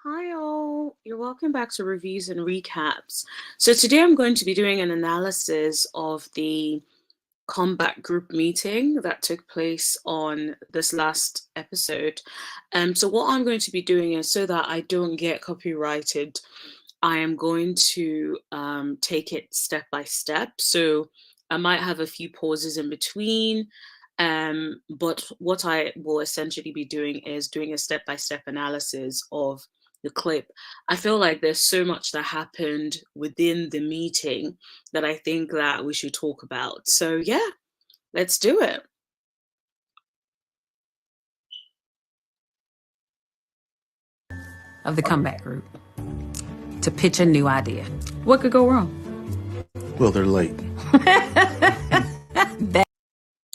Hi all, you're welcome back to Reviews and Recaps. So today I'm going to be doing an analysis of the combat group meeting that took place on this last episode. So what I'm going to be doing is so that I don't get copyrighted, I am going to take it step by step. So I might have a few pauses in between. But what I will essentially be doing is doing a step by step analysis of the clip. I feel like there's so much that happened within the meeting that I think that we should talk about. So yeah, let's do it. Of the comeback group to pitch a new idea. What could go wrong? Well, they're late.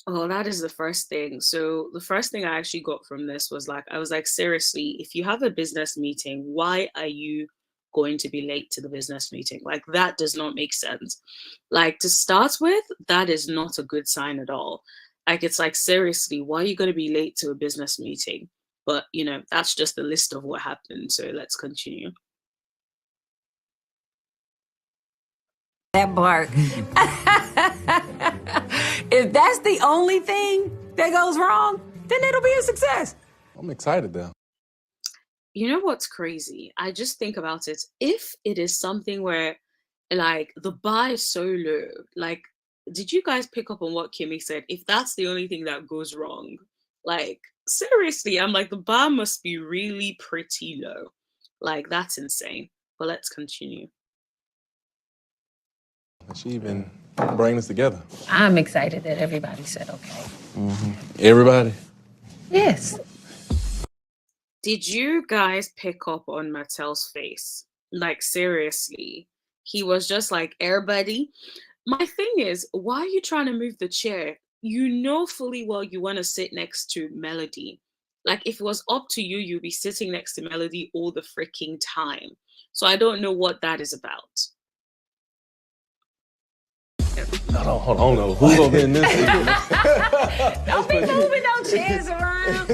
Oh, that is the first thing. So the first thing I actually got from this was like, I was like, seriously, if you have a business meeting, why are you going to be late to the business meeting? Like, that does not make sense. Like, to start with, that is not a good sign at all. Like, it's like, seriously, why are you going to be late to a business meeting? But, that's just the list of what happened. So let's continue. That bark. If that's the only thing that goes wrong, then it'll be a success. I'm excited though. You know what's crazy? I just think about it. If it is something where, like, the bar is so low, like, did you guys pick up on what Kimmy said? If that's the only thing that goes wrong, like, seriously, I'm like, the bar must be really pretty low. Like, that's insane. But let's continue. She even bring us together. I'm excited that everybody said okay. Everybody. Yes. Did you guys pick up on Mattel's face? Like, seriously, he was just like, everybody. My thing is, why are you trying to move the chair? You know fully well you want to sit next to Melody. Like, if it was up to you, you'd be sitting next to Melody all the freaking time. So I don't know what that is about. Hold on, no. Who's gonna get in this? Don't be moving no chairs around.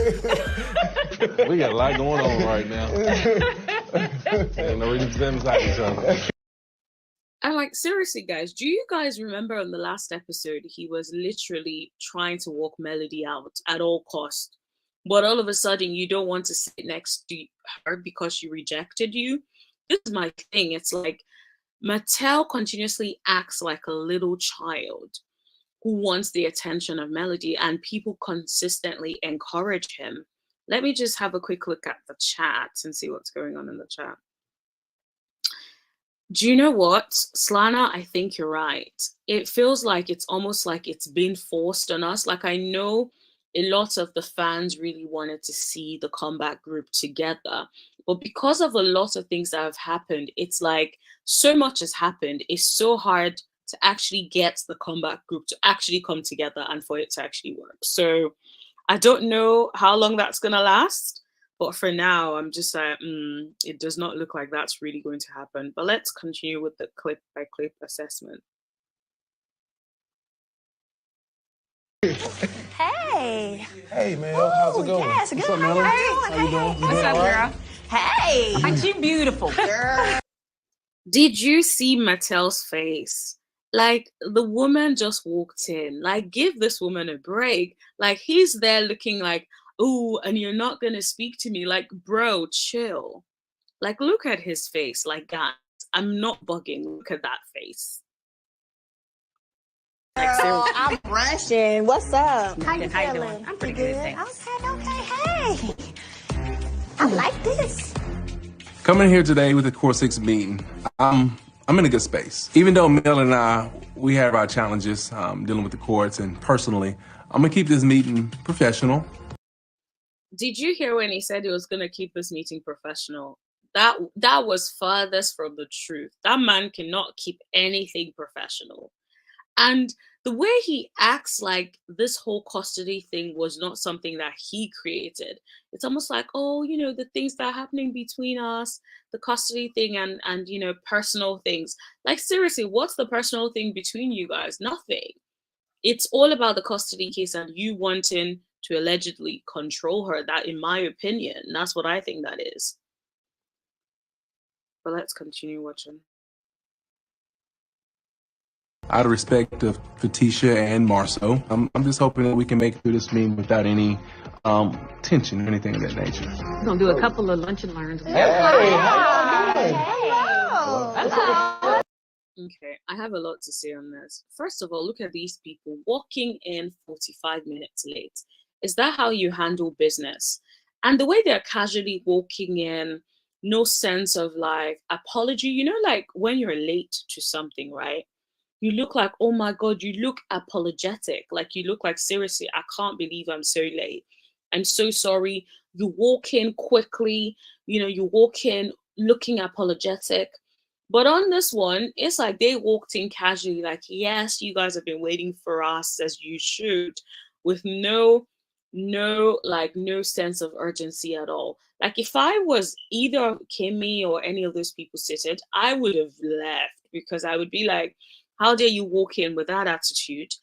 We got a lot going on right now. Ain't no reason for them to each other. I'm like, seriously, guys, do you guys remember on the last episode, he was literally trying to walk Melody out at all costs. But all of a sudden, you don't want to sit next to her because she rejected you. This is my thing. It's like, Mattel continuously acts like a little child who wants the attention of Melody, and people consistently encourage him. Let me just have a quick look at the chat and see what's going on in the chat. Do you know what, Slana? I think you're right. It feels like it's almost like it's been forced on us. Like, I know a lot of the fans really wanted to see the comeback group together, but because of a lot of things that have happened, it's like so much has happened. It's so hard to actually get the comeback group to actually come together and for it to actually work. So I don't know how long that's gonna last, but for now, I'm just like, it does not look like that's really going to happen. But let's continue with the clip by clip assessment. Hey. Hey, Mel, how's it going? Yes, good. What's up, How Melody? you doing? How you doing? What's up, girl? Hey. Aren't you beautiful? Girl. Did you see Mattel's face? Like, the woman just walked in. Like, give this woman a break. Like, he's there looking like, ooh, and you're not gonna speak to me. Like, bro, chill. Like, look at his face. Like, guys, I'm not bugging. Look at that face. Girl, I'm rushing. What's up? How you How you feeling? doing? I'm pretty good, thanks. Okay. Hey. I like this. Coming here today with the Core 6 meeting, I'm in a good space. Even though Mel and I, we have our challenges dealing with the courts, and personally, I'm gonna keep this meeting professional. Did you hear when he said he was gonna keep this meeting professional? That was farthest from the truth. That man cannot keep anything professional. And the way he acts like this whole custody thing was not something that he created. It's almost like, oh, the things that are happening between us, the custody thing and personal things. Like, seriously, what's the personal thing between you guys? Nothing. It's all about the custody case and you wanting to allegedly control her. That, in my opinion, that's what I think that is. But let's continue watching. Out of respect for Tisha and Marceau, I'm just hoping that we can make it through this meeting without any tension or anything of that nature. We're gonna do a couple of lunch and learns. Hey, how you doing? Okay, I have a lot to say on this. First of all, look at these people walking in 45 minutes late. Is that how you handle business? And the way they're casually walking in, no sense of like apology. You know, like when you're late to something, right? You look like, oh my God, you look apologetic. Like you look like, seriously, I can't believe I'm so late. I'm so sorry. You walk in quickly, you know, you walk in looking apologetic. But on this one, it's like they walked in casually, like, yes, you guys have been waiting for us as you should, with no sense of urgency at all. Like if I was either Kimmy or any of those people seated, I would have left because I would be like, how dare you walk in with that attitude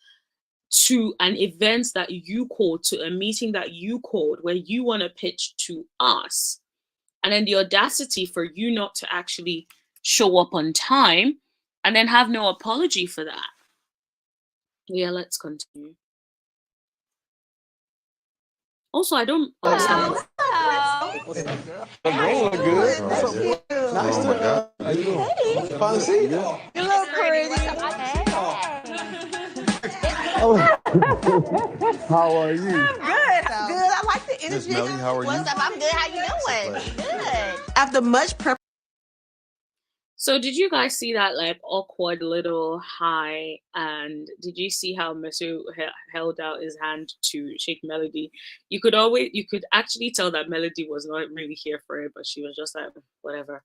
to an event that you called, to a meeting that you called, where you want to pitch to us, and then the audacity for you not to actually show up on time and then have no apology for that. Yeah, let's continue. Also, I don't understand. Good. Nice to fun to see you. You look pretty. How are you? Good. I like the energy. Miss Melody, how are you? What's up? I'm good. How you doing? Good. After much prep. So did you guys see that like awkward little hi? And did you see how Masu held out his hand to shake Melody? You could actually tell that Melody was not really here for it, but she was just like, whatever.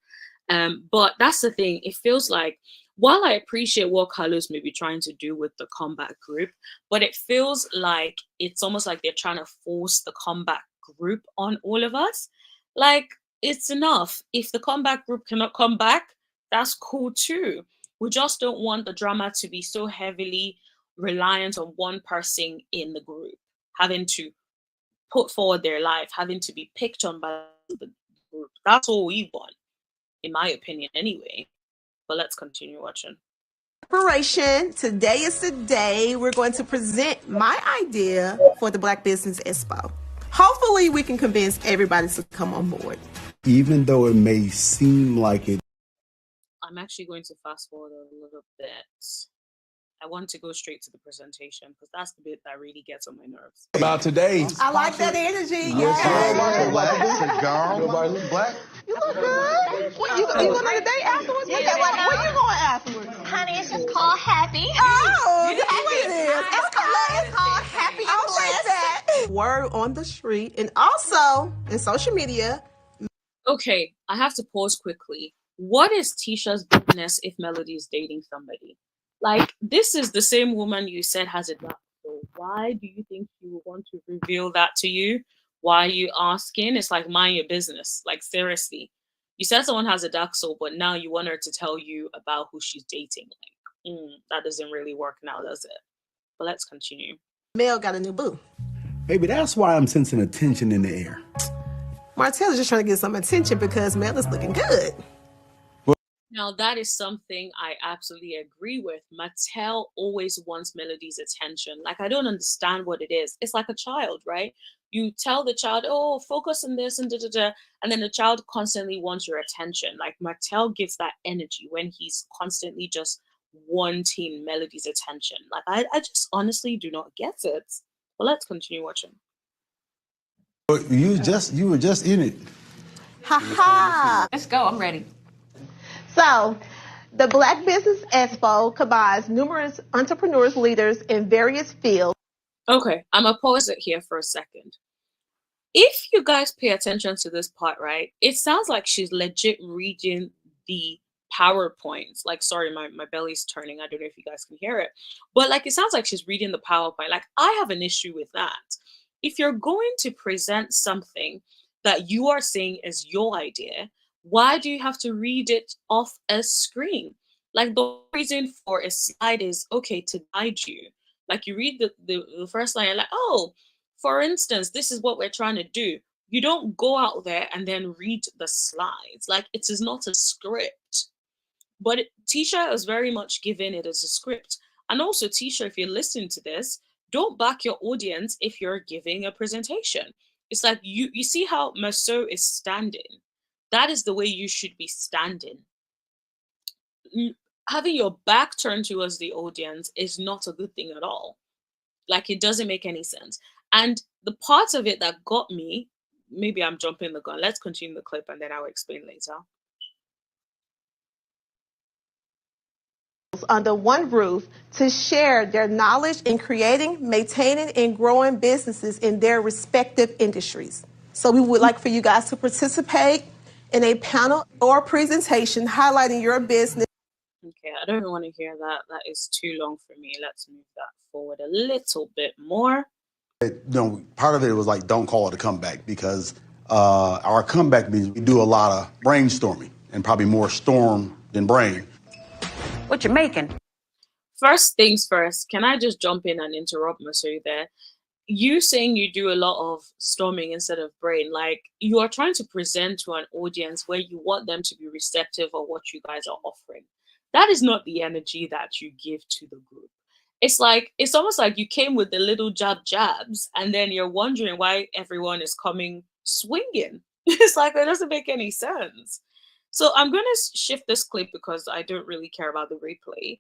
But that's the thing. It feels like, while I appreciate what Carlos may be trying to do with the combat group, but it feels like it's almost like they're trying to force the combat group on all of us. Like, it's enough. If the combat group cannot come back, that's cool too. We just don't want the drama to be so heavily reliant on one person in the group having to put forward their life, having to be picked on by the group. That's all we want, in my opinion, anyway. But let's continue watching. Preparation. Today is the day we're going to present my idea for the Black Business Expo. Hopefully we can convince everybody to come on board. Even though it may seem like it. I'm actually going to fast forward a little bit. I want to go straight to the presentation because that's the bit that really gets on my nerves. About today. I like that energy. Cigar. Nobody look black. You look good. What, you going on a date afterwards? Where you going afterwards? Honey, it's just called Happy. Oh, that's what it is. It's called Happy and Blessed. That. Word on the street and also in social media. Okay, I have to pause quickly. What is Tisha's business if Melody is dating somebody? Like, this is the same woman you said has a dark soul. Why do you think she would want to reveal that to you? Why are you asking? It's like, mind your business. Like, seriously. You said someone has a dark soul, but now you want her to tell you about who she's dating. Like, that doesn't really work now, does it? But let's continue. Mel got a new boo. Maybe that's why I'm sensing a tension in the air. Martell is just trying to get some attention because Mel is looking good. Now, that is something I absolutely agree with. Mattel always wants Melody's attention. Like, I don't understand what it is. It's like a child, right? You tell the child, oh, focus on this and da-da-da, and then the child constantly wants your attention. Like, Mattel gives that energy when he's constantly just wanting Melody's attention. Like, I just honestly do not get it. Well, let's continue watching. You were just in it. Ha ha. Let's go. I'm ready. So, the Black Business Expo combines numerous entrepreneurs, leaders in various fields. Okay, I'm gonna pause it here for a second. If you guys pay attention to this part, right, it sounds like she's legit reading the PowerPoints. Like, sorry, my belly's turning. I don't know if you guys can hear it. But like, it sounds like she's reading the PowerPoint. Like, I have an issue with that. If you're going to present something that you are saying is your idea, why do you have to read it off a screen? Like, the reason for a slide is, okay, to guide you. Like, you read the first line, you're like, oh, for instance, this is what we're trying to do. You don't go out there and then read the slides. Like, it is not a script. But Tisha is very much giving it as a script. And also, Tisha, if you're listening to this, don't back your audience if you're giving a presentation. It's like you see how Maso is standing. That is the way you should be standing. Having your back turned towards the audience is not a good thing at all. Like, it doesn't make any sense. And the parts of it that got me, maybe I'm jumping the gun. Let's continue the clip and then I'll explain later. Under one roof to share their knowledge in creating, maintaining, and growing businesses in their respective industries. So we would like for you guys to participate in a panel or presentation highlighting your business. Okay, I don't want to hear that. That is too long for me. Let's move that forward a little bit more. Part of it was like, don't call it a comeback, because our comeback means we do a lot of brainstorming and probably more storm than brain. What you making? First things first, can I just jump in and interrupt Masood there? You saying you do a lot of storming instead of brain, like you are trying to present to an audience where you want them to be receptive of what you guys are offering. That is not the energy that you give to the group. It's almost like you came with the little jabs and then you're wondering why everyone is coming swinging. It's like, it doesn't make any sense. So I'm going to shift this clip because I don't really care about the replay.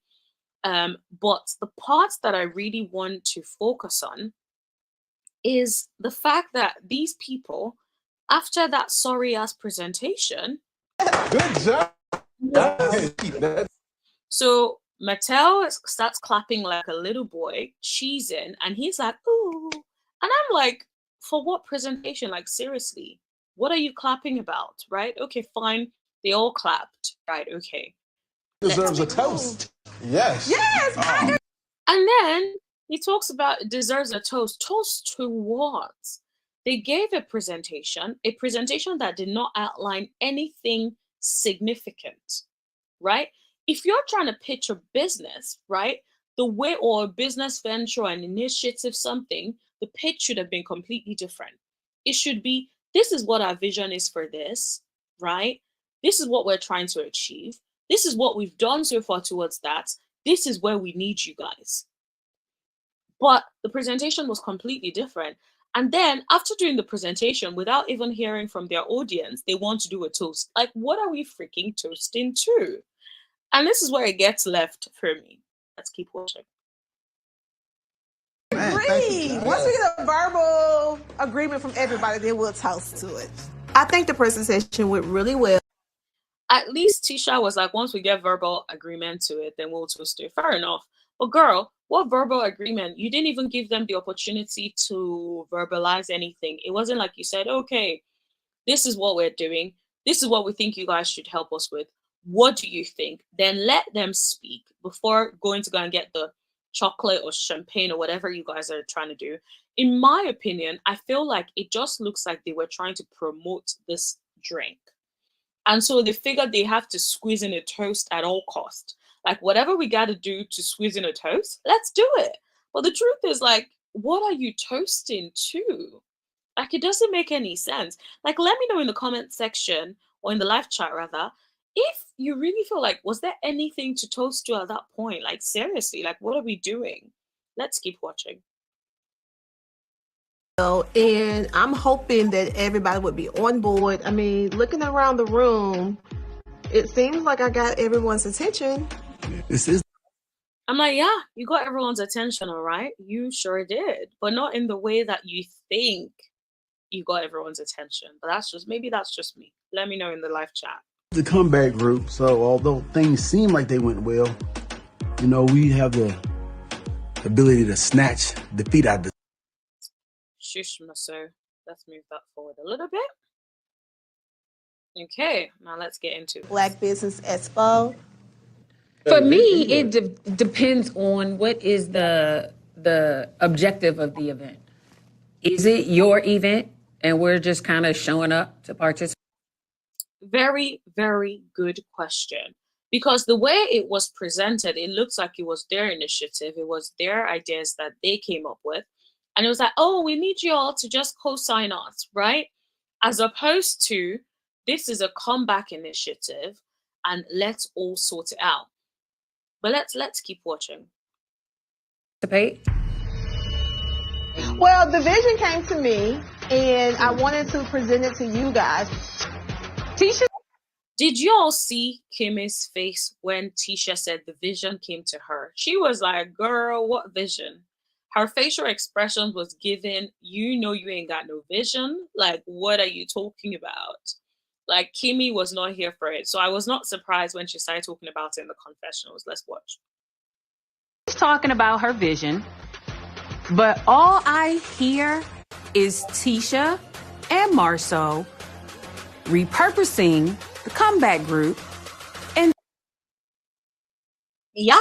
But the parts that I really want to focus on is the fact that these people, after that sorry ass presentation, Good job. so Mattel starts clapping like a little boy, cheesing, and he's like, ooh. And I'm like, for what presentation? Like, seriously, what are you clapping about? Right? Okay, fine. They all clapped. Right, okay. Deserves a toast. Yes. Yes. And then he talks about it deserves a toast. Toast to what? They gave a presentation that did not outline anything significant, right? If you're trying to pitch a business, right, the way, or a business venture, an initiative, something, the pitch should have been completely different. It should be, this is what our vision is for this, right? This is what we're trying to achieve. This is what we've done so far towards that. This is where we need you guys. But the presentation was completely different. And then after doing the presentation, without even hearing from their audience, they want to do a toast. Like, what are we freaking toasting to? And this is where it gets left for me. Let's keep watching. Agree. Once we get a verbal agreement from everybody, then we'll toast to it. I think the presentation went really well. At least Tisha was like, once we get verbal agreement to it, then we'll toast it. Fair enough. But girl, what verbal agreement? You didn't even give them the opportunity to verbalize anything. It wasn't like you said, okay, this is what we're doing. This is what we think you guys should help us with. What do you think? Then let them speak before going to go and get the chocolate or champagne or whatever you guys are trying to do. In my opinion, I feel like it just looks like they were trying to promote this drink. And so they figured they have to squeeze in a toast at all cost. Like, whatever we got to do to squeeze in a toast, let's do it. But the truth is, like, what are you toasting to? Like, it doesn't make any sense. Like, let me know in the comment section, or in the live chat rather, if you really feel like, was there anything to toast to at that point? Like, seriously, like, what are we doing? Let's keep watching. And I'm hoping that everybody would be on board. I mean, looking around the room, it seems like I got everyone's attention. I'm like, yeah, you got everyone's attention, all right? You sure did, but not in the way that you think you got everyone's attention. But maybe that's just me. Let me know in the live chat. The comeback group, so although things seem like they went well, we have the ability to snatch defeat out of the... Shush, Maso. Let's move that forward a little bit. Okay, now let's get into it. Black Business Expo. For me, it depends on what is the objective of the event. Is it your event and we're just kind of showing up to participate? Very, very good question. Because the way it was presented, it looks like it was their initiative. It was their ideas that they came up with. And it was like, oh, we need you all to just co-sign us, right? as opposed to this is a comeback initiative and let's all sort it out. But let's keep watching. Well, the vision came to me, and I wanted to present it to you guys. Tisha, did you all see Kimmy's face when Tisha said the vision came to her? She was like, girl, what vision? Her facial expression was given, you know you ain't got no vision. Like, what are you talking about? Like, Kimmy was not here for it. So I was not surprised when she started talking about it in the confessionals. Let's watch. She's talking about her vision, but all I hear is Tisha and Marceau repurposing the comeback group. And yeah,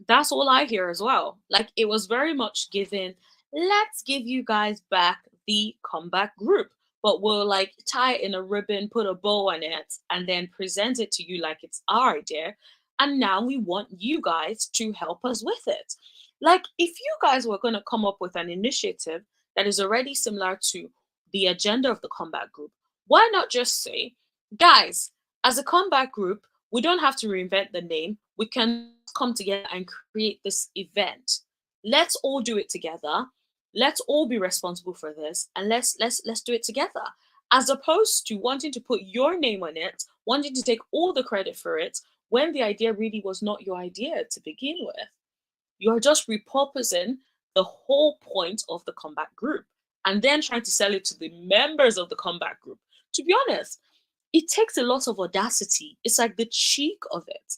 that's all I hear as well. Like, it was very much given, let's give you guys back the comeback group, but we'll like tie it in a ribbon, put a bow on it, and then present it to you like it's our idea. And now we want you guys to help us with it. Like, if you guys were going to come up with an initiative that is already similar to the agenda of the comeback group, why not just say, guys, as a comeback group, we don't have to reinvent the name. We can come together and create this event. Let's all do it together. Let's all be responsible for this, and let's do it together. As opposed to wanting to put your name on it, wanting to take all the credit for it, when the idea really was not your idea to begin with. You're just repurposing the whole point of the comeback group and then trying to sell it to the members of the comeback group. To be honest, it takes a lot of audacity. It's like the cheek of it.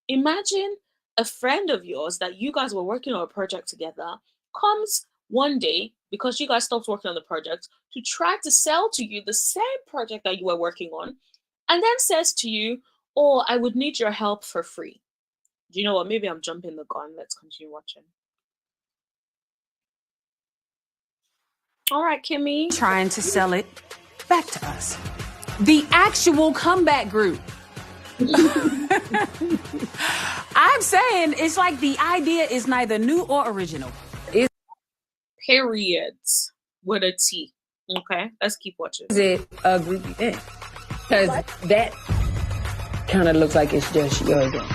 Imagine a friend of yours that you guys were working on a project together comes one day, because you guys stopped working on the project, to try to sell to you the same project that you were working on, and then says to you, oh, I would need your help for free. Do you know what? Maybe I'm jumping the gun. Let's continue watching. All right, Kimmy. Trying to sell it back to us. The actual comeback group. I'm saying it's like the idea is neither new or original. Periods with a T. Okay, let's keep watching. Is it a group event? Because that kind of looks like it's just your event.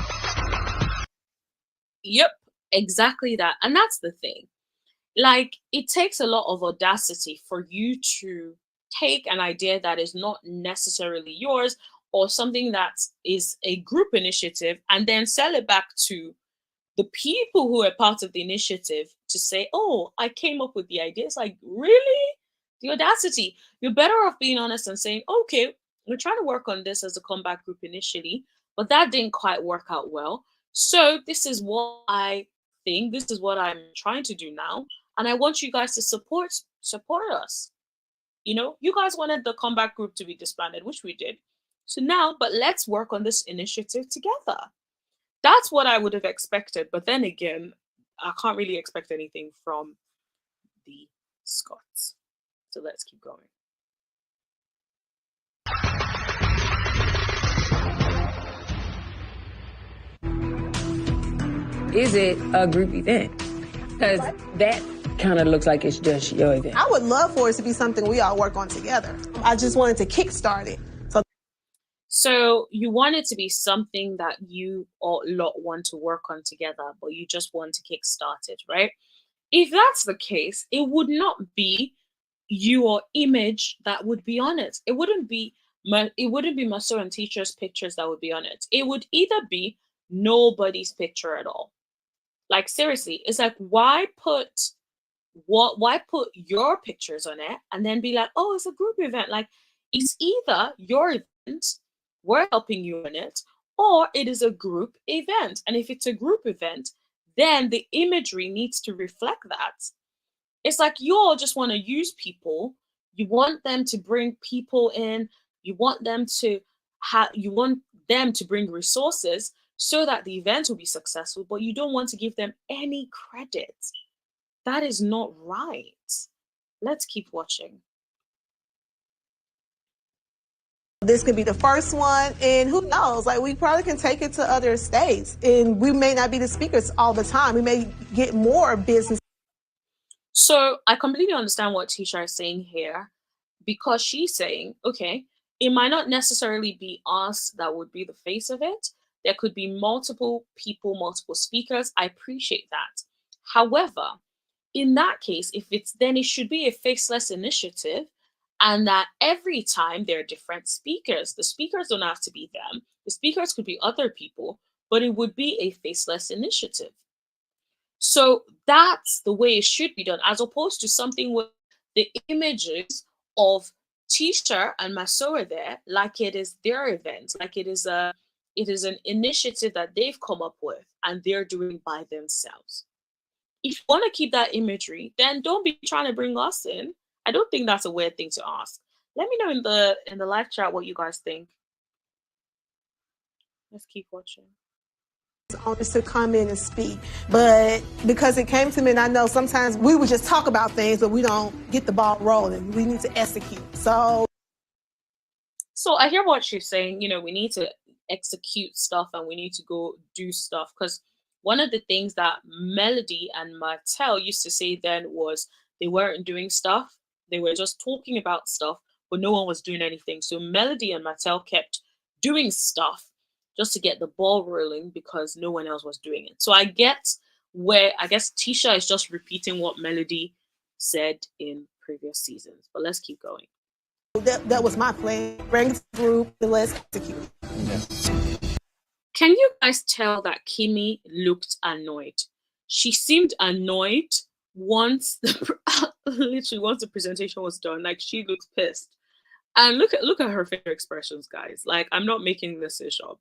Yep, exactly that. And that's the thing. Like, it takes a lot of audacity for you to take an idea that is not necessarily yours or something that is a group initiative and then sell it back to the people who are part of the initiative to say, oh, I came up with the idea. It's like, really? The audacity. You're better off being honest and saying, okay, we're trying to work on this as a comeback group initially, but that didn't quite work out well. So this is what I think. This is what I'm trying to do now. And I want you guys to support us. You know, you guys wanted the comeback group to be disbanded, which we did. So now, but let's work on this initiative together. That's what I would have expected. But then again, I can't really expect anything from the Scots. So let's keep going. Is it a group event? Because that kind of looks like it's just your event. I would love for it to be something we all work on together. I just wanted to kickstart it. So you want it to be something that you all lot want to work on together, but you just want to kickstart it, right? If that's the case, it would not be your image that would be on it. It wouldn't be Marceau and Tisha's pictures that would be on it. It would either be nobody's picture at all. Like, seriously, it's like, why put your pictures on it and then be like, oh, it's a group event? Like, it's either your event, we're helping you in it, or it is a group event. And if it's a group event, then the imagery needs to reflect that. It's like you all just want to use people. You want them to bring people in. You want them to bring resources so that the event will be successful, but you don't want to give them any credit. That is not right. Let's keep watching. This could be the first one, and who knows, like, we probably can take it to other states, and we may not be the speakers all the time. We may get more business. So I completely understand what Tisha is saying here, because she's saying, okay, it might not necessarily be us that would be the face of it. There could be multiple people, multiple speakers. I appreciate that. However, in that case, if it's then it should be a faceless initiative, and that every time there are different speakers. The speakers don't have to be them. The speakers could be other people, but it would be a faceless initiative. So that's the way it should be done, as opposed to something with the images of Tisha and Masoa there, like it is their event, like it is an initiative that they've come up with and they're doing by themselves. If you want to keep that imagery, then don't be trying to bring us in. I don't think that's a weird thing to ask. Let me know in the live chat what you guys think. Let's keep watching. Owners to come in and speak, but because it came to me, and I know sometimes we would just talk about things, but we don't get the ball rolling. We need to execute. So I hear what she's saying. You know, we need to execute stuff and we need to go do stuff, because one of the things that Melody and Martell used to say then was they weren't doing stuff. They were just talking about stuff, but no one was doing anything. So Melody and Martell kept doing stuff just to get the ball rolling because no one else was doing it. So I guess Tisha is just repeating what Melody said in previous seasons. But let's keep going. that was my plan. Bring it to the group and let's execute. Yeah. Can you guys tell that Kimmy looked annoyed? She seemed annoyed once literally once the presentation was done. Like, she looked pissed. And look at her facial expressions, guys. Like, I'm not making this up.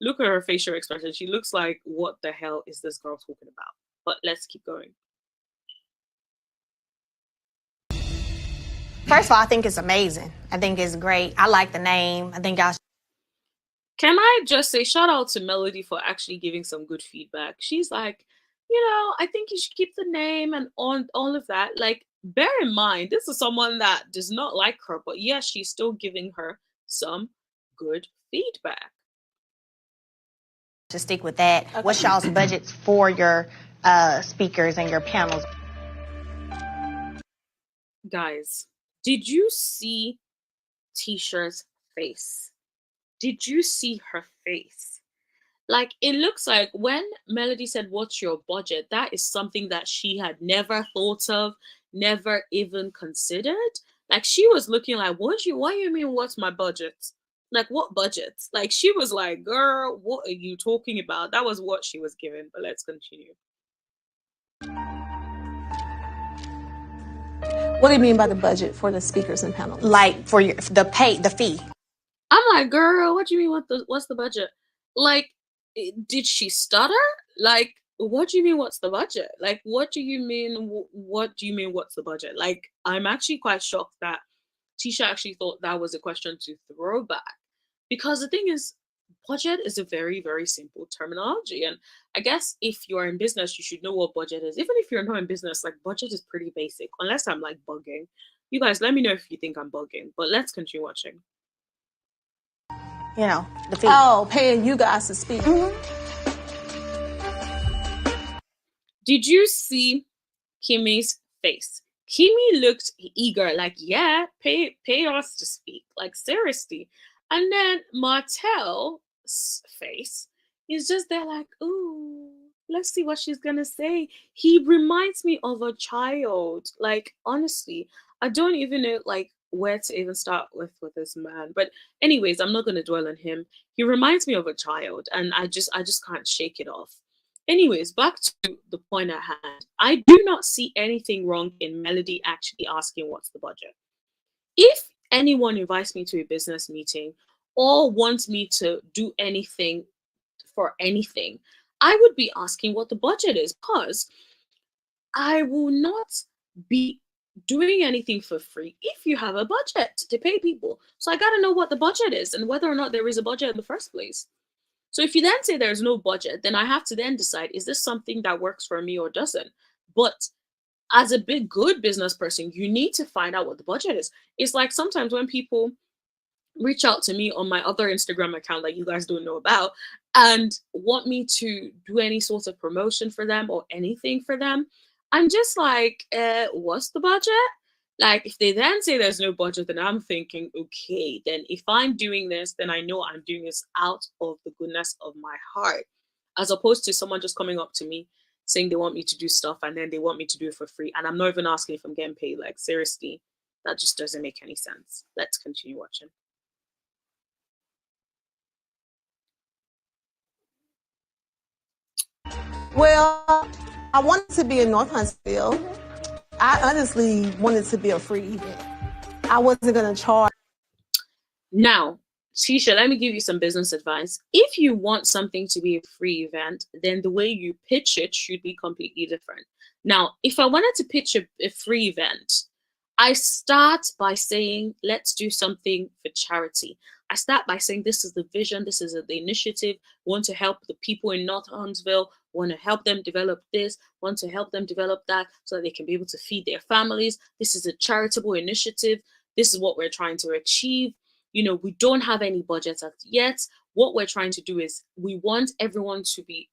Look at her facial expression. She looks like, what the hell is this girl talking about? But let's keep going. First of all, I think it's amazing. I think it's great. I like the name. I think y'all. Can I just say shout out to Melody for actually giving some good feedback? She's like, I think you should keep the name and on all of that. Like, bear in mind, this is someone that does not like her, but yes, she's still giving her some good feedback. To stick with that, okay. What's y'all's budgets for your speakers and your panels? Guys, did you see Tisha's face? Did you see her face? Like, it looks like when Melody said, what's your budget? That is something that she had never thought of, never even considered. Like, she was looking like, what do you mean, what's my budget? Like, what budget? Like, she was like, girl, what are you talking about? That was what she was given. But let's continue. What do you mean by the budget for the speakers and panels? Like, for the fee. I'm like, girl, what do you mean? What's the budget? Like, did she stutter? Like, what do you mean, what's the budget? Like, what do you mean? What do you mean, what's the budget? Like, I'm actually quite shocked that Tisha actually thought that was a question to throw back, because the thing is, budget is a very, very simple terminology. And I guess if you're in business, you should know what budget is. Even if you're not in business, like, budget is pretty basic, unless I'm like bugging. You guys, let me know if you think I'm bugging, but let's continue watching. The fee. Oh, paying you guys to speak. Mm-hmm. Did you see Kimmy's face? Kimmy looked eager, like, yeah, pay us to speak. Like, seriously. And then Martell's face is just there like, ooh, let's see what she's gonna say. He reminds me of a child. Like, honestly, I don't even know like where to even start with this man. But anyways, I'm not gonna dwell on him. He reminds me of a child, and I just can't shake it off. Anyways, back to the point at hand. I do not see anything wrong in Melody actually asking what's the budget. If anyone invites me to a business meeting or wants me to do anything for anything, I would be asking what the budget is, because I will not be doing anything for free if you have a budget to pay people. So I got to know what the budget is and whether or not there is a budget in the first place. So if you then say there's no budget, then I have to then decide, is this something that works for me or doesn't? But as a big, good business person, you need to find out what the budget is. It's like sometimes when people reach out to me on my other Instagram account that you guys don't know about and want me to do any sort of promotion for them or anything for them, I'm just like, what's the budget? Like, if they then say there's no budget, then I'm thinking, okay, then if I'm doing this, then I know I'm doing this out of the goodness of my heart, as opposed to someone just coming up to me saying they want me to do stuff and then they want me to do it for free. And I'm not even asking if I'm getting paid. Like, seriously, that just doesn't make any sense. Let's continue watching. Well, I wanted to be in North Huntsville. I honestly wanted to be a free event. I wasn't going to charge. Now, Tisha, let me give you some business advice. If you want something to be a free event, then the way you pitch it should be completely different. Now, if I wanted to pitch a free event, I start by saying, let's do something for charity. I start by saying, this is the vision, this is the initiative, want to help the people in North Huntsville, want to help them develop this, want to help them develop that so that they can be able to feed their families. This is a charitable initiative. This is what we're trying to achieve. You know, we don't have any budgets yet. What we're trying to do is we want everyone to be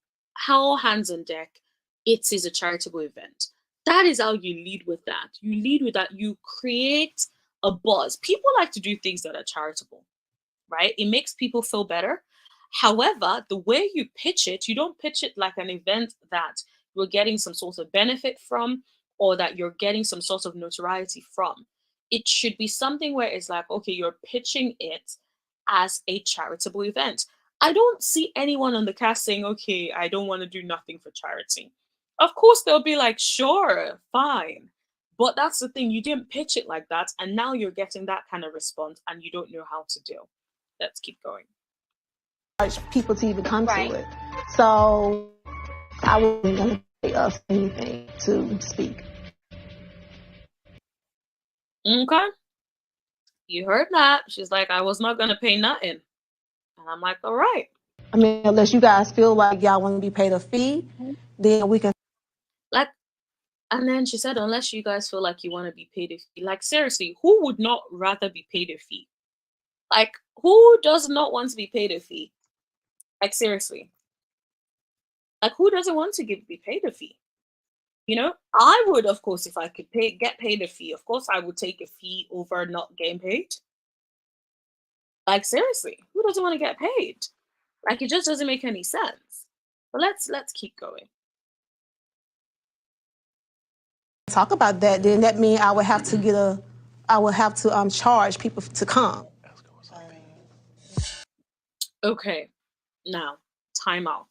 all hands on deck. It is a charitable event. That is how you lead with that. You lead with that. You create a buzz. People like to do things that are charitable, right? It makes people feel better. However, the way you pitch it, you don't pitch it like an event that you're getting some sort of benefit from or that you're getting some sort of notoriety from. It should be something where it's like, okay, you're pitching it as a charitable event. I don't see anyone on the cast saying, okay, I don't want to do nothing for charity. Of course, they'll be like, sure, fine. But that's the thing, you didn't pitch it like that. And now you're getting that kind of response and you don't know how to deal. Let's keep going. People to even come to it. So I wasn't going to pay us anything to speak. Okay. You heard that. She's like, I was not going to pay nothing. And I'm like, all right. I mean, unless you guys feel like y'all want to be paid a fee, then we can. Like, and then she said, unless you guys feel like you want to be paid a fee. Like, seriously, who would not rather be paid a fee? Like, who does not want to be paid a fee? Like, seriously. Like, who doesn't want to be paid a fee? You know, I would, of course, if I could get paid a fee, of course, I would take a fee over not getting paid. Like, seriously, who doesn't want to get paid? Like, it just doesn't make any sense. But let's keep going. Talk about that, then that means I would have to charge people to come. Okay, now time out.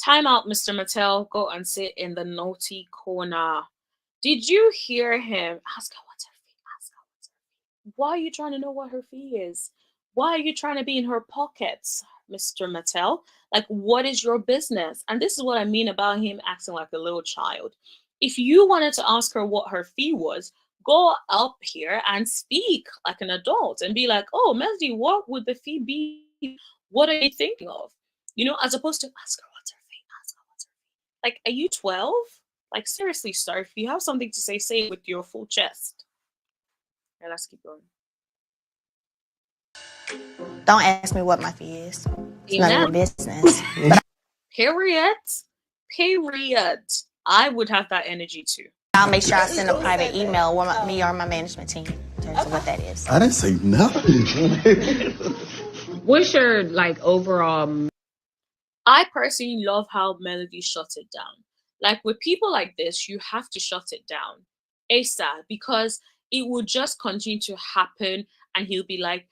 Time out, Mr. Mattel. Go and sit in the naughty corner. Did you hear him? Ask her what's her fee. Ask her what's her fee. Why are you trying to know what her fee is? Why are you trying to be in her pockets, Mr. Mattel? Like, what is your business? And this is what I mean about him acting like a little child. If you wanted to ask her what her fee was, go up here and speak like an adult and be like, oh, Melody, what would the fee be? What are you thinking of? You know, as opposed to ask her what's her fee, ask her what's her fee. Like, are you 12? Like, seriously, sir, if you have something to say it with your full chest. And let's keep going. Don't ask me what my fee is. It's none of your business. Period. Period. I would have that energy too. I'll make sure I send a private email with me or my management team in terms of what that is. I didn't say nothing. What's your like overall? I personally love how Melody shut it down. Like, with people like this, you have to shut it down ASAP, because it will just continue to happen and he'll be like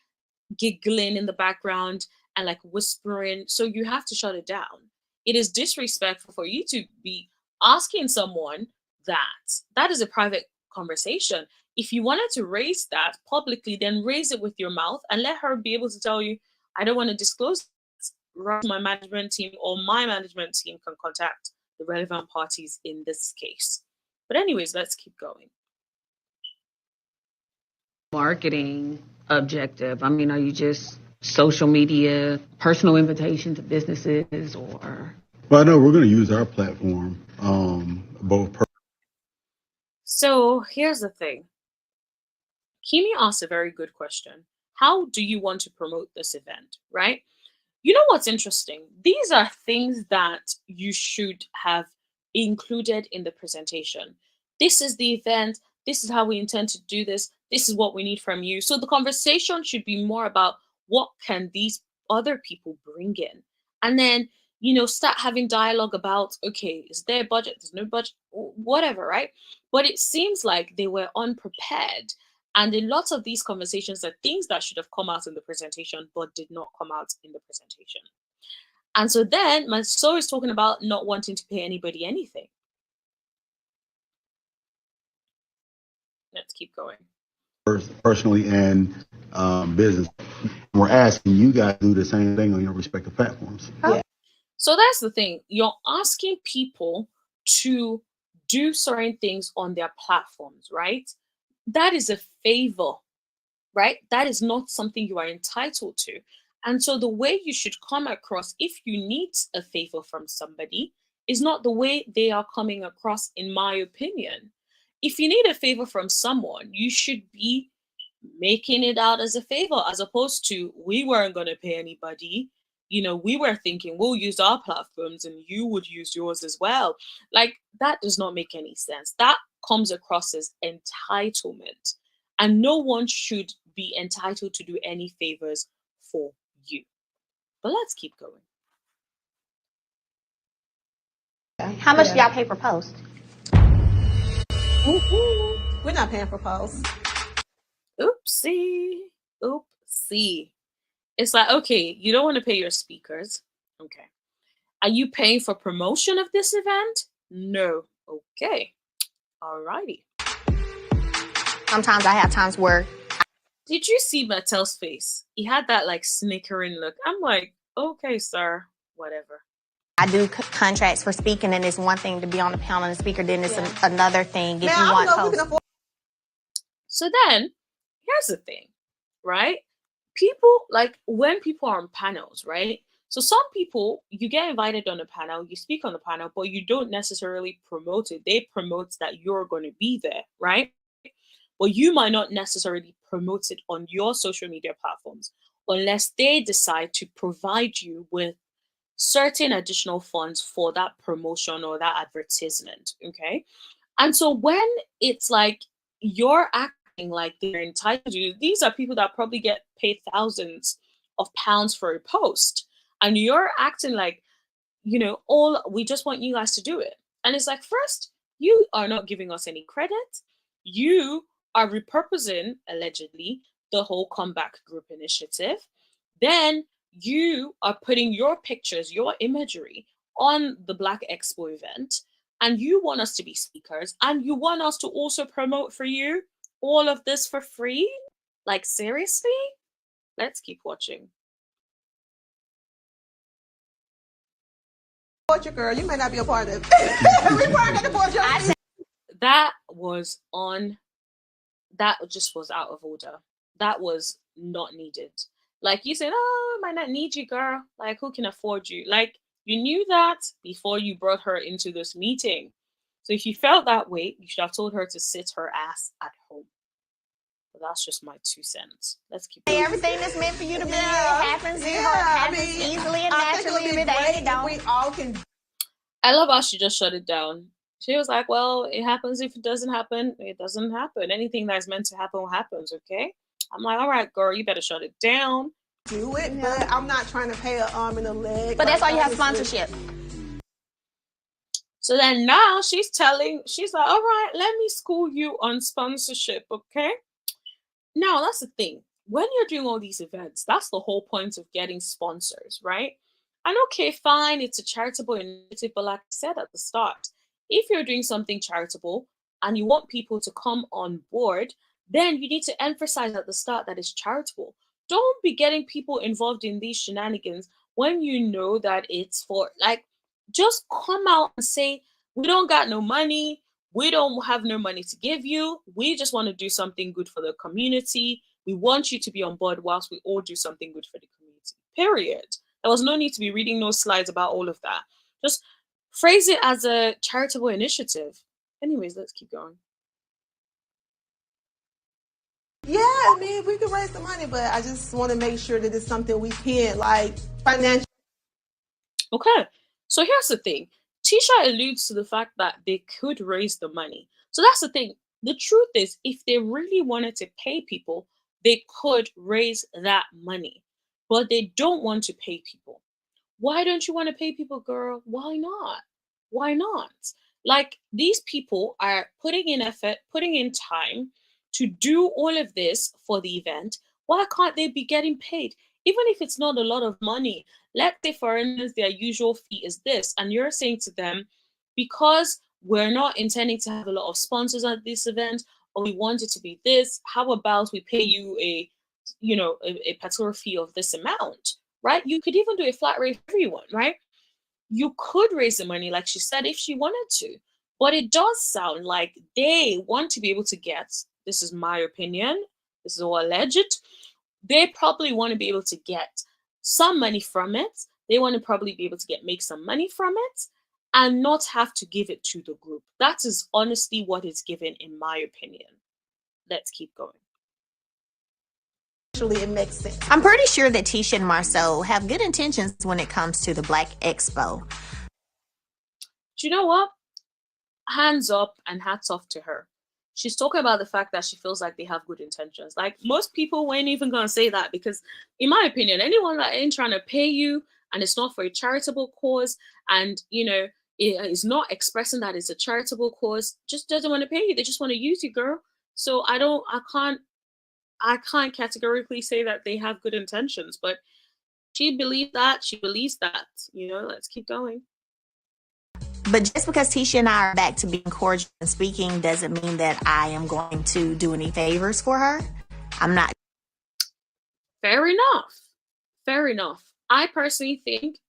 giggling in the background and like whispering. So you have to shut it down. It is disrespectful for you to be asking someone that is a private conversation. If you wanted to raise that publicly, then raise it with your mouth and let her be able to tell you, I don't want to disclose this. My management team or my management team can contact the relevant parties in this case. But anyways, let's keep going. Marketing objective? I mean, are you just social media, personal invitation to businesses, or? Well, I know we're going to use our platform, both. So here's the thing. Kimi asked a very good question. How do you want to promote this event, right? You know what's interesting? These are things that you should have included in the presentation. This is the event. this is how we intend to do this. This is what we need from you. So the conversation should be more about what can these other people bring in? And then, start having dialogue about, okay, is there a budget? There's no budget, whatever, right? But it seems like they were unprepared. And in lots of these conversations are things that should have come out in the presentation, but did not come out in the presentation. And so then my story is talking about not wanting to pay anybody anything. Let's keep going. Personally and business. We're asking you guys to do the same thing on your respective platforms. Yeah. So that's the thing. You're asking people to do certain things on their platforms, right? That is a favor, right? That is not something you are entitled to. And so the way you should come across if you need a favor from somebody is not the way they are coming across, in my opinion. If you need a favor from someone, you should be making it out as a favor, as opposed to, we weren't going to pay anybody. We were thinking we'll use our platforms and you would use yours as well. Like, that does not make any sense. That comes across as entitlement. And no one should be entitled to do any favors for you. But let's keep going. How much do y'all pay for posts? We're not paying for posts. Oopsie. It's like, okay, you don't want to pay your speakers. Okay. Are you paying for promotion of this event? No. Okay. Alrighty. Sometimes I have times where. Did you see Mattel's face? He had that like snickering look. I'm like, okay, sir, whatever. I do contracts for speaking, and it's one thing to be on the panel and the speaker, then it's another thing if Now, you want I don't know if we posts. can afford. So then, here's the thing, right? People, like when people are on panels, right? So some people, you get invited on a panel, you speak on the panel, but you don't necessarily promote it. They promote that you're going to be there, right? But you might not necessarily promote it on your social media platforms unless they decide to provide you with certain additional funds for that promotion or that advertisement, okay? And so when it's like you're acting like they're entitled to, these are people that probably get paid thousands of pounds for a post, and you're acting like, we just want you guys to do it. And it's like, first, you are not giving us any credit. You are repurposing, allegedly, the whole Comeback Group initiative. Then you are putting your pictures, your imagery on the Black Expo event, and you want us to be speakers, and you want us to also promote for you all of this for free? Like, seriously? Let's keep watching. Support your girl. You may not be a part of it. We probably can afford your That just was out of order. That was not needed. Like, you said, oh, I might not need you, girl. Like, who can afford you? Like, you knew that before you brought her into this meeting. So if you felt that way, you should have told her to sit her ass at home. But that's just my 2 cents. Let's keep going. Everything that's meant for you to be happens easily and naturally every day. We all can. I love how she just shut it down. She was like, well, it happens. If it doesn't happen, it doesn't happen. Anything that's meant to happen happens, okay? I'm like, all right, girl, you better shut it down. Do it, but I'm not trying to pay an arm and a leg. But that's why you have sponsorship. So then now she's like, all right, let me school you on sponsorship, okay? Now, that's the thing. When you're doing all these events, that's the whole point of getting sponsors, right? And okay, fine, it's a charitable initiative, but like I said at the start, if you're doing something charitable and you want people to come on board, then you need to emphasize at the start that it's charitable. Don't be getting people involved in these shenanigans when you know that it's for, like, just come out and say, we don't got no money. We don't have no money to give you. We just want to do something good for the community. We want you to be on board whilst we all do something good for the community. Period. There was no need to be reading no slides about all of that. Just phrase it as a charitable initiative. Anyways, let's keep going. Yeah, I mean, we can raise the money, but I just want to make sure that it's something we can, like, financially. Okay, so here's the thing. Tisha alludes to the fact that they could raise the money. So that's the thing. the truth is, if they really wanted to pay people, they could raise that money, but they don't want to pay people. Why don't you want to pay people, girl? Why not? Why not? Like, these people are putting in effort, putting in time to do all of this for the event. Why can't they be getting paid? Even if it's not a lot of money, let's say, for instance, their usual fee is this, and you're saying to them, because we're not intending to have a lot of sponsors at this event, or we want it to be this, how about we pay you a, you know, a particular fee of this amount, right? You could even do a flat rate for everyone, right? You could raise the money, like she said, if she wanted to. But it does sound like they want to be able to get, this is my opinion, this is all alleged, they probably want to be able to get some money from it. They want to probably be able to make some money from it and not have to give it to the group. That is honestly what it's given, in my opinion. Let's keep going. It makes sense. I'm pretty sure that Tisha and Marceau have good intentions when it comes to the Black Expo. Do you know what? Hands up and hats off to her. She's talking about the fact that she feels like they have good intentions. Like, most people weren't even going to say that, because in my opinion, anyone that ain't trying to pay you and it's not for a charitable cause, and, you know, it is not expressing that it's a charitable cause, just doesn't want to pay you. They just want to use you, girl. So I can't categorically say that they have good intentions, but she believes that. She believes that. You know, let's keep going. But just because Tisha and I are back to being cordial and speaking doesn't mean that I am going to do any favors for her. I'm not. Fair enough. Fair enough. I personally think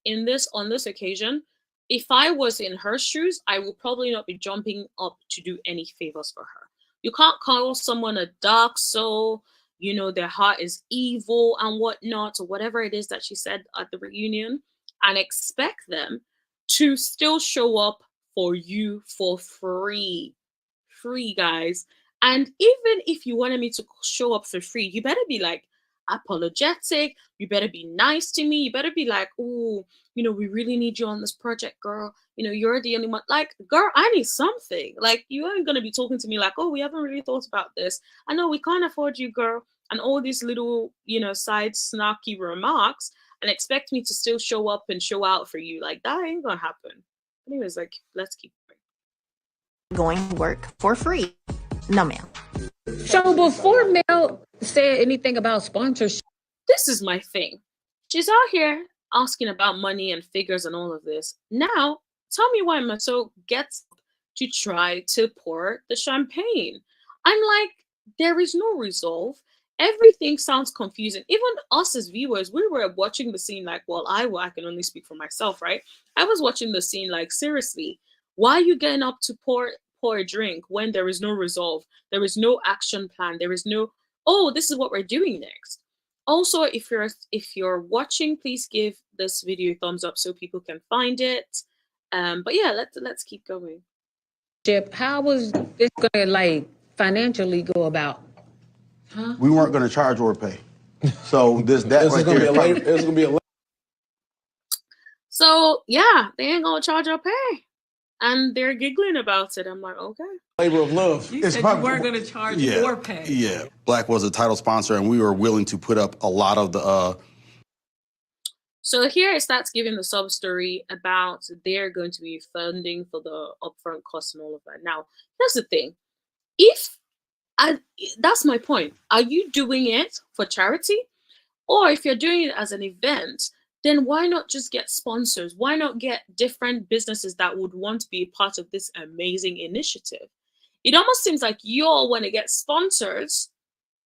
on this occasion, if I was in her shoes, I would probably not be jumping up to do any favors for her. You can't call someone a dark soul, you know, their heart is evil and whatnot, or whatever it is that she said at the reunion, and expect them to still show up for you for free. Free, guys. And even if you wanted me to show up for free, you better be like apologetic. You better be nice to me. You better be like, oh, you know, we really need you on this project, girl. You know, you're the only one. Like, girl, I need something. Like, you ain't gonna be talking to me like, oh, we haven't really thought about this. I know we can't afford you, girl. And all these little, you know, side snarky remarks, and expect me to still show up and show out for you. Like, that ain't gonna happen. Anyways, like, let's keep going to work for free. No, ma'am. So before Mel said anything about sponsorship, this is my thing. She's out here asking about money and figures and all of this. Now, tell me why Marceau gets to try to pour the champagne. I'm like, there is no resolve. Everything sounds confusing. Even us as viewers, we were watching the scene like, well, I can only speak for myself, right? I was watching the scene like, seriously, why are you getting up to pour a drink when there is no resolve? There is no action plan. There is no, oh, this is what we're doing next. Also, if you're watching, please give this video a thumbs up so people can find it. But yeah, let's keep going. how was this gonna like financially go about? Huh? We weren't going to charge or pay. So this right there. So yeah, they ain't gonna charge or pay, and they're giggling about it. I'm like, okay. Labor of love. You said you weren't going to charge or pay. Yeah, Black was a title sponsor, and we were willing to put up a lot of the. So here it starts giving the sub story about they're going to be funding for the upfront costs and all of that. Now, here's the thing: that's my point. Are you doing it for charity, or if you're doing it as an event? Then why not just get sponsors? Why not get different businesses that would want to be a part of this amazing initiative? It almost seems like you all want to get sponsors,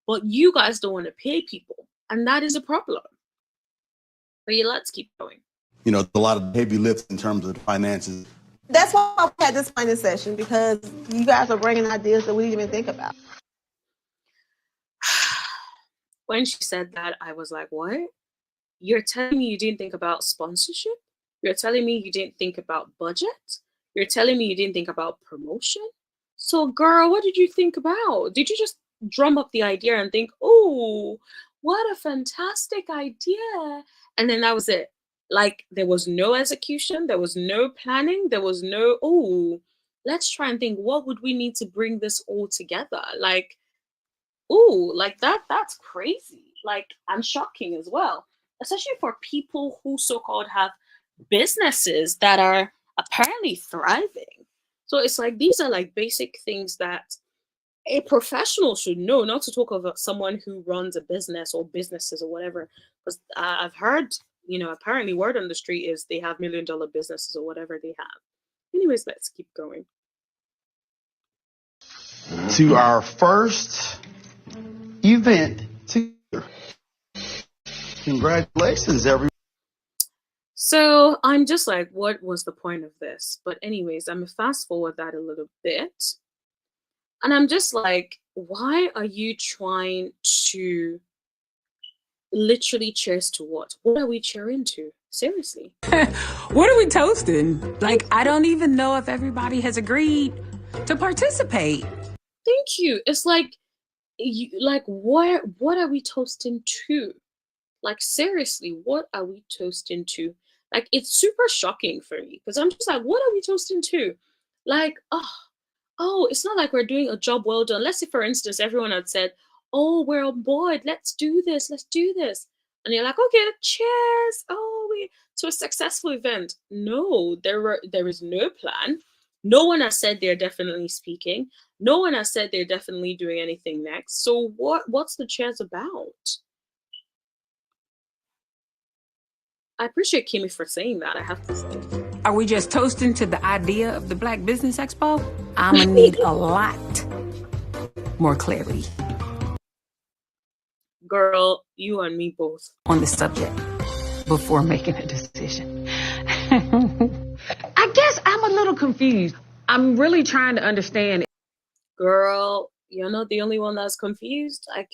but you guys don't want to pay people. And that is a problem. But yeah, let's keep going. You know, a lot of heavy lifts in terms of the finances. That's why we had this planning session, because you guys are bringing ideas that we didn't even think about. When she said that, I was like, what? You're telling me you didn't think about sponsorship? You're telling me you didn't think about budget? You're telling me you didn't think about promotion? So, girl, what did you think about? Did you just drum up the idea and think, oh, what a fantastic idea? And then that was it. Like, there was no execution. There was no planning. There was no, oh, let's try and think, what would we need to bring this all together? Like, ooh, like that's crazy. Like, and shocking as well, especially for people who so-called have businesses that are apparently thriving. So it's like, these are like basic things that a professional should know, not to talk about someone who runs a business or businesses or whatever. Because I've heard, apparently word on the street is they have $1 million businesses or whatever they have. Anyways, let's keep going. To our first event together. Congratulations, everyone. So I'm just like, what was the point of this? But anyways, I'm gonna fast forward that a little bit. And I'm just like, why are you trying to literally cheers to what? What are we cheering to? Seriously. What are we toasting? Like, I don't even know if everybody has agreed to participate. Thank you. It's like, what are we toasting to? Like, seriously, what are we toasting to? Like, it's super shocking for me because I'm just like, what are we toasting to? Like, oh, it's not like we're doing a job well done. Let's say, for instance, everyone had said, oh, we're on board. Let's do this. And you're like, okay, cheers. Oh, to a successful event. No, there is no plan. No one has said they're definitely speaking. No one has said they're definitely doing anything next. So what's the cheers about? I appreciate Kimmy for saying that, I have to say. Are we just toasting to the idea of the Black Business Expo? I'm gonna need a lot more clarity. Girl, you and me both. On the subject before making a decision. I guess I'm a little confused. I'm really trying to understand. Girl, you're not the only one that's confused. I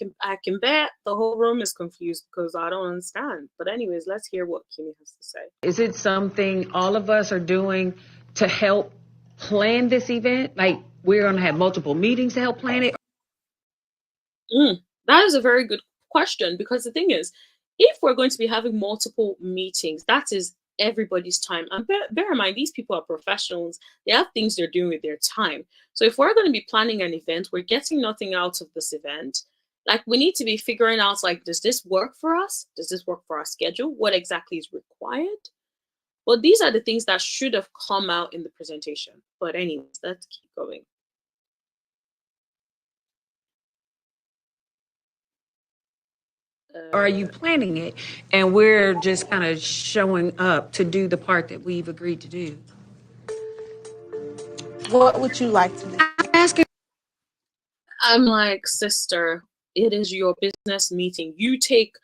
can bet the whole room is confused because I don't understand. But anyways, let's hear what Kimmy has to say. Is it something all of us are doing to help plan this event? Like, we're going to have multiple meetings to help plan it? That is a very good question, because the thing is, if we're going to be having multiple meetings, that is everybody's time. And bear in mind, these people are professionals. They have things they're doing with their time. So if we're going to be planning an event, we're getting nothing out of this event. Like, we need to be figuring out, like, does this work for us? Does this work for our schedule? What exactly is required? Well, these are the things that should have come out in the presentation. But anyways, let's keep going. Or are you planning it and we're just kind of showing up to do the part that we've agreed to do? What would you like to do? I'm asking. I'm like, sister, it is your business meeting. You take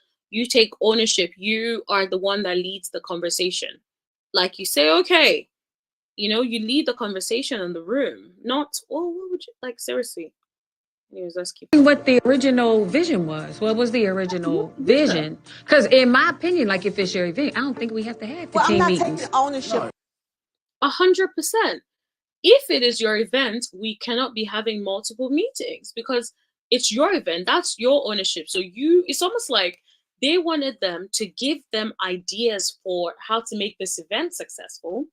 ownership. You are the one that leads the conversation. Like, you say, okay, you lead the conversation in the room, not, oh, what would you, like, seriously. Anyways, let's keep what the original vision was. What was the original vision? Because in my opinion, like, if it's your event, I don't think we have to have 15 I'm not meetings. taking ownership. 100%. If it is your event, we cannot be having multiple meetings because it's your event. That's your ownership. So it's almost like they wanted them to give them ideas for how to make this event successful,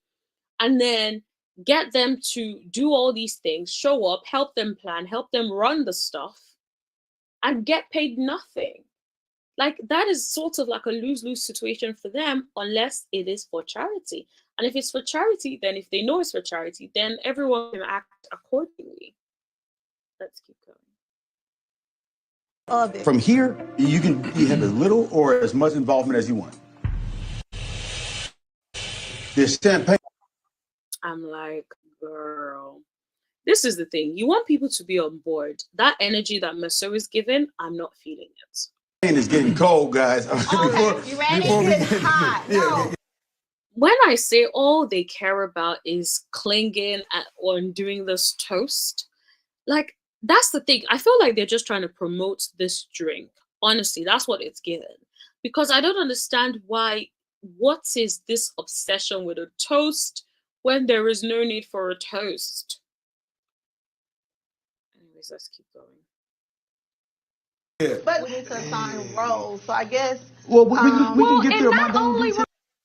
and then get them to do all these things, show up, help them plan, help them run the stuff, and get paid nothing. Like, that is sort of like a lose-lose situation for them, unless it is for charity. And if it's for charity, then if they know it's for charity, then everyone can act accordingly. Let's keep going. From here, you have as little or as much involvement as you want. This champagne. I'm like, girl, this is the thing. You want people to be on board. That energy that Merceau is giving, I'm not feeling it. It's getting cold, guys. You ready? It's hot. No. When I say all they care about is clinging on doing this toast, like, that's the thing. I feel like they're just trying to promote this drink. Honestly, that's what it's given. Because I don't understand what is this obsession with a toast when there is no need for a toast. Anyways, let's keep going. Yeah. But we need to assign roles, so I guess. Well, we can get there. Not only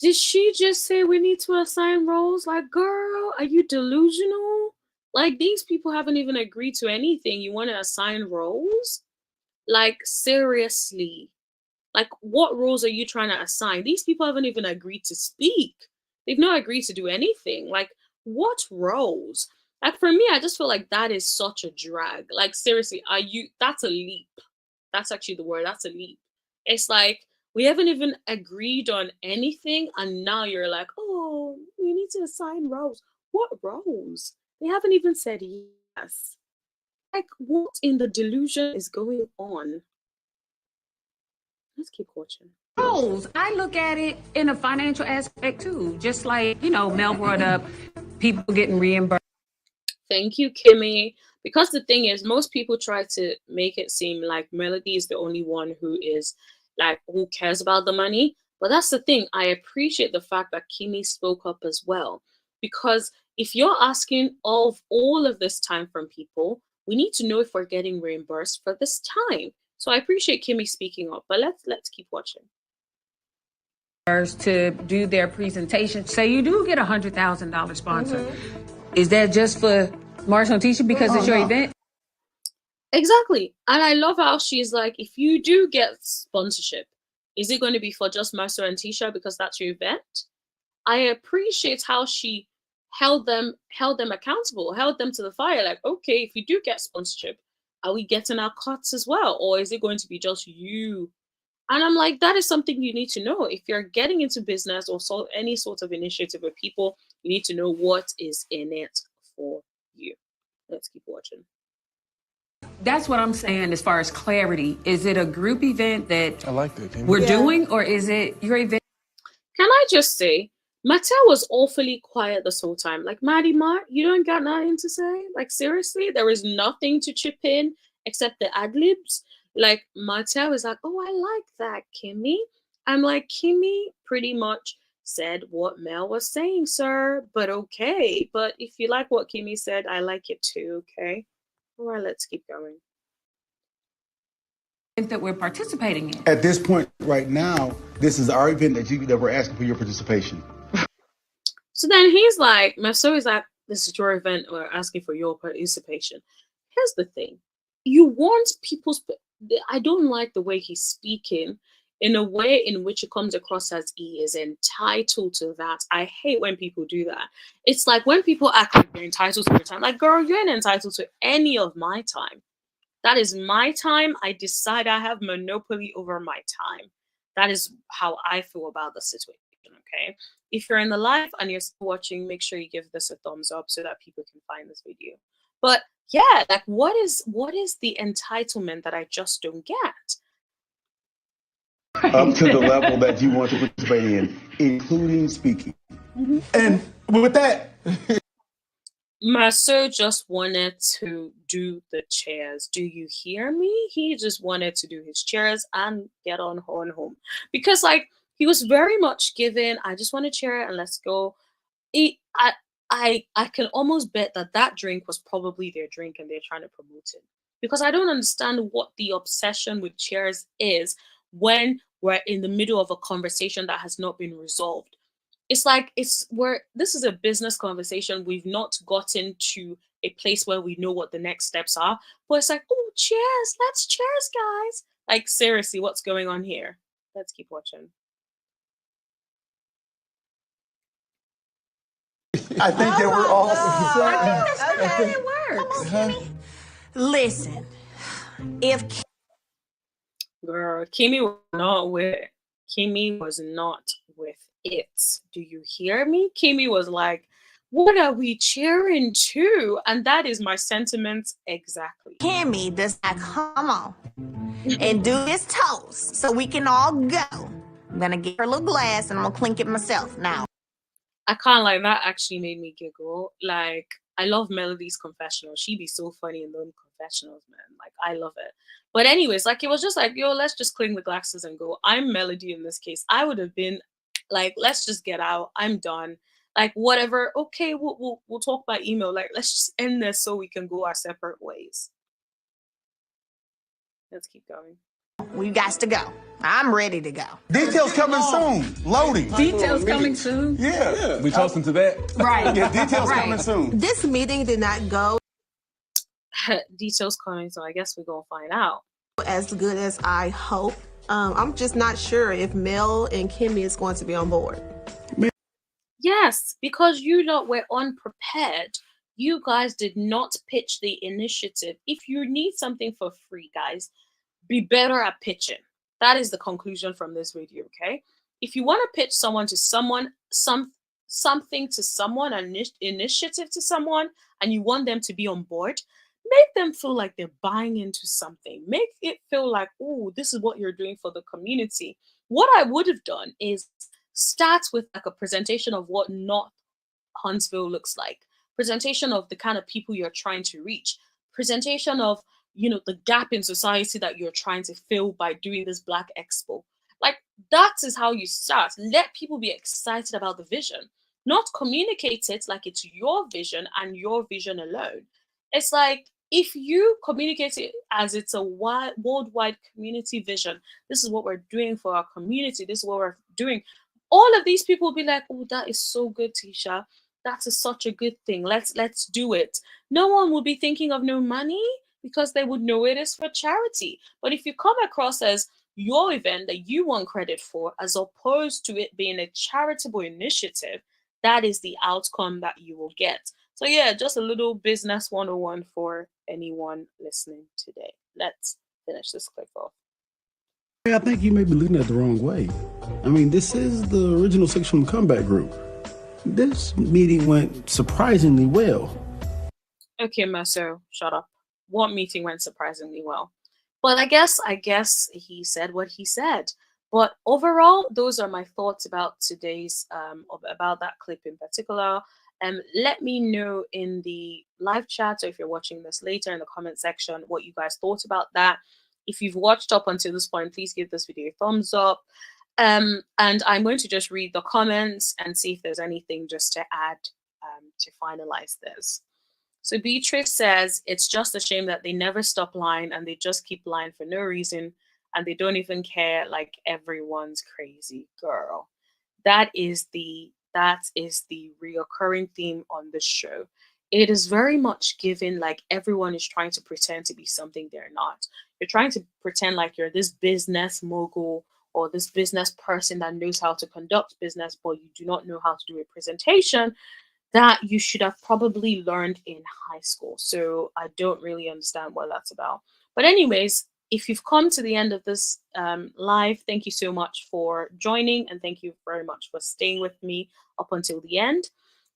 did she just say we need to assign roles? Like, girl, are you delusional? Like, these people haven't even agreed to anything. You want to assign roles? Like, seriously. Like, what roles are you trying to assign? These people haven't even agreed to speak. They've not agreed to do anything. Like, what roles? Like, for me, I just feel like that is such a drag. Like, seriously, that's a leap. That's actually the word. That's a leap. It's like, we haven't even agreed on anything, and now you're like, oh, we need to assign roles. What roles? They haven't even said yes. Like, what in the delusion is going on? Let's keep watching. Roles. I look at it in a financial aspect too. Just like, Mel brought up people getting reimbursed. Thank you, Kimmy. Because the thing is, most people try to make it seem like Melody is the only one who is like, who cares about the money. But that's the thing. I appreciate the fact that Kimmy spoke up as well. Because if you're asking of all of this time from people, we need to know if we're getting reimbursed for this time. So I appreciate Kimmy speaking up. But let's keep watching. To do their presentation. Say you do get $100,000 sponsor. Is that just for Marshall and Tisha because it's your event? Exactly. And I love how she's like, if you do get sponsorship, is it going to be for just Marshall and Tisha because that's your event? I appreciate how she held them accountable, held them to the fire. Like, okay, if you do get sponsorship, are we getting our cuts as well? Or is it going to be just you? And I'm like, that is something you need to know. If you're getting into business or any sort of initiative with people, you need to know what is in it for you. Let's keep watching. That's what I'm saying as far as clarity. Is it a group event that I like that. we're doing, or is it your event? Can I just say, Mattel was awfully quiet this whole time. Like, Maddie Mart, you don't got nothing to say? Like, seriously? There is nothing to chip in except the ad-libs? Like, Mattel is like, oh, I like that, Kimmy. I'm like, Kimmy pretty much said what Mel was saying, sir. But okay. But if you like what Kimmy said, I like it too, okay? All right, let's keep going. That we're participating in. At this point right now, this is our event that we're asking for your participation. So then he's like, Maso is like, this is your event, we're asking for your participation. Here's the thing. You want people's, I don't like the way he's speaking in a way in which it comes across as he is entitled to that. I hate when people do that. It's like when people act like they're entitled to your time. Like, girl, you ain't entitled to any of my time. That is my time. I decide I have monopoly over my time. That is how I feel about the situation, okay? If you're in the live and you're still watching, make sure you give this a thumbs up so that people can find this video. But yeah, like what is the entitlement that I just don't get? Up to the level that you want to participate in, including speaking. And with that, Master just wanted to do the chairs. Do you hear me? He just wanted to do his chairs and get on home. Because like he was very much given, I just want a chair and let's go. I can almost bet that drink was probably their drink and they're trying to promote it. Because I don't understand what the obsession with chairs is when we're in the middle of a conversation that has not been resolved. It's like this is a business conversation. We've not gotten to a place where we know what the next steps are. But it's like, oh, cheers. Let's cheers, guys. Like, seriously, what's going on here? Let's keep watching. I think that we're all I think that's not how it works. Come on, Kimmy. Listen, if Girl, Kimmy was not with it. Do you hear me? Kimmy was like, what are we cheering to? And that is my sentiment exactly. Kimmy does not come on and do this toast so we can all go. I'm gonna get her a little glass and I'm gonna clink it myself now. I can't lie, that actually made me giggle. Like, I love Melody's confessional. She be so funny in them confessionals, man. Like, I love it. But anyways, like, it was just like, yo, let's just clink the glasses and go. I'm Melody in this case. I would have been like, let's just get out. I'm done. Like, whatever. Okay, we'll talk by email. Like, let's just end this so we can go our separate ways. Let's keep going. We got to go. I'm ready to go. Details coming soon. Loading. Details coming soon. Yeah. We toasting to that? Right. Yeah, details Right. coming soon. This meeting did not go Details coming, so I guess we're gonna find out. as good as I hope. I'm just not sure if Mel and Kimmy is going to be on board. Yes, because you lot were unprepared. You guys did not pitch the initiative. If you need something for free, guys, be better at pitching. That is the conclusion from this video, okay? If you want to pitch someone to someone, something to someone, an initiative to someone, and you want them to be on board, make them feel like they're buying into something. Make it feel like, oh, this is what you're doing for the community. What I would have done is start with like a presentation of what North Huntsville looks like, presentation of the kind of people you're trying to reach, presentation of, you know, the gap in society that you're trying to fill by doing this Black Expo. Like, that is how you start. Let people be excited about the vision, not communicate it like it's your vision and your vision alone. It's like, if you communicate it as it's a worldwide community vision, this is what we're doing for our community, this is what we're doing, all of these people will be like, oh, that is so good, Tisha. That is such a good thing. Let's do it. No one will be thinking of no money because they would know it is for charity. But if you come across as your event that you want credit for, as opposed to it being a charitable initiative, that is the outcome that you will get. So yeah, just a little business 101 for anyone listening today. Let's finish this clip off. I think you may be looking at it the wrong way. I mean, this is the original Sexual Comeback Group. This meeting went surprisingly well. Okay, Maso, shut up. What meeting went surprisingly well? But I guess he said what he said. But overall, those are my thoughts about today's, about that clip in particular. Let me know in the live chat, or if you're watching this later in the comment section, what you guys thought about that. If you've watched up until this point, please give this video a thumbs up. And I'm going to just read the comments and see if there's anything just to add to finalize this. So Beatrice says, it's just a shame that they never stop lying and they just keep lying for no reason and they don't even care, like everyone's crazy girl. That is the reoccurring theme on this show. It is very much given like everyone is trying to pretend to be something they're not. You're trying to pretend like you're this business mogul or this business person that knows how to conduct business, but you do not know how to do a presentation that you should have probably learned in high school. So I don't really understand what that's about. But anyways, if you've come to the end of this live, thank you so much for joining, and thank you very much for staying with me up until the end.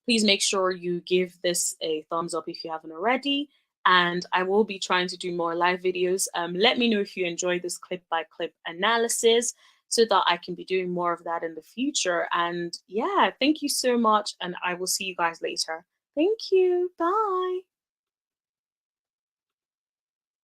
Please make sure you give this a thumbs up if you haven't already, and I will be trying to do more live videos. Let me know if you enjoy this clip-by-clip analysis so that I can be doing more of that in the future. And yeah, thank you so much, and I will see you guys later. Thank you. Bye.